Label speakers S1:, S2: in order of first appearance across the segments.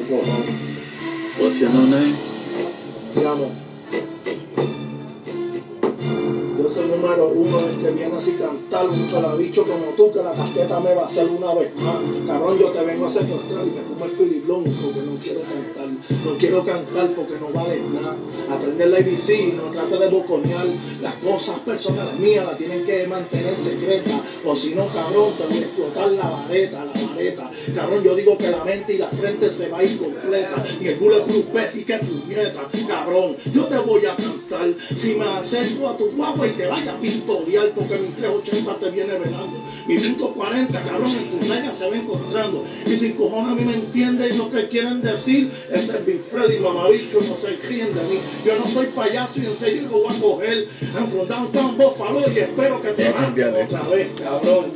S1: What's your new name?
S2: Digamos, yo soy número uno, el que viene así a cantar, un pelabicho como tú, que la casqueta me va a hacer una vez más. Cabrón, yo te vengo a secuestrar y me fumo el filiblón porque no quiero cantar. No quiero cantar porque no vale nada. Aprender la ABC, no trate de boconear. Las cosas personales mías las tienen que mantener secretas. O si no, cabrón, te voy a explotar la vareta. Cabrón, yo digo que la mente y la frente se va a ir completa. Y el bulletproof vest y que puñeta. Cabrón, yo te voy a cantar. Si me acerco a tu guagua y te vaya a pistolear porque mi 380 te viene velando. Mi punto 40, cabrón, en tus nalgas se va encontrando. Y sin cojones a mí me entienden lo que quieren decir. Ese es Big Freddy, mamabicho, no se ríen de mí. Yo no soy payaso y en serio lo voy a coger. I'm from downtown Buffalo y espero que te maten otra vez, cabrón.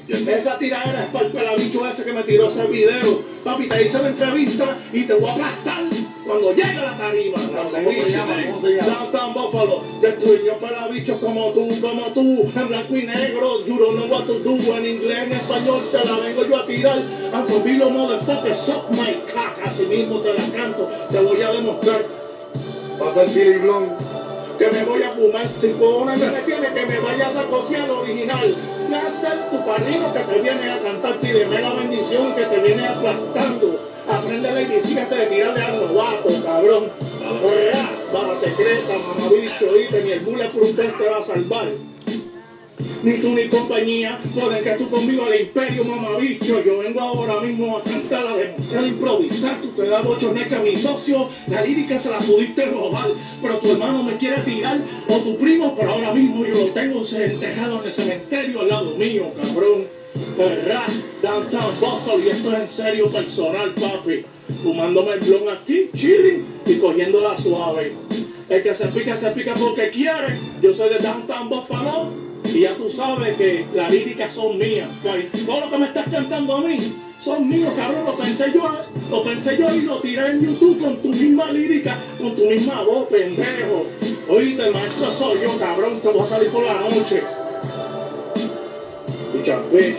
S2: Esa tiradera es para el pelabicho ese que me tiró ese video. Papi, te hice la entrevista y te voy a aplastar cuando llegue la tarima. ¿Cómo se llama? Downtown Buffalo. Destruyó pelabichos como tú, en blanco y negro. You don't know what to do. En inglés, en español, te la vengo yo a tirar. I'm for Vilo, motherfucker, suck my cock. Así mismo te la canto, te voy a demostrar.
S3: Pasa el filiblón.
S2: Que me voy a fumar, sin cojones me tiene que me vayas a copiar lo original. Gasta tu padrino que te viene a cantar, pídeme la bendición que te viene aplastando. Aprende la iglesia antes de tirarle al novato, cabrón. Bala secreta, mamabicho, y ni el bulletproof vest te va a salvar. Ni tú ni compañía pueden que tú conmigo al imperio, mamabicho. Yo vengo ahora mismo a cantar, a demostrar, a improvisar. Tú te das bochones que a mi socio la lírica se la pudiste robar. Pero tu hermano me quiere tirar, o tu primo, pero ahora mismo yo lo tengo enterrado en el cementerio al lado mío, cabrón. Rap, Downtown Buffalo, y esto es en serio personal, papi. Fumándome el blon aquí, chilling y cogiéndola suave. El que se pica porque quiere. Yo soy de Downtown Buffalo. Y ya tú sabes que las líricas son mías. Todo lo que me estás cantando a mí son míos, cabrón. Lo pensé yo y lo tiré en YouTube con tu misma lírica, con tu misma voz, pendejo. Oíste, el maestro soy yo, cabrón. Te voy a salir por la noche. Bitch,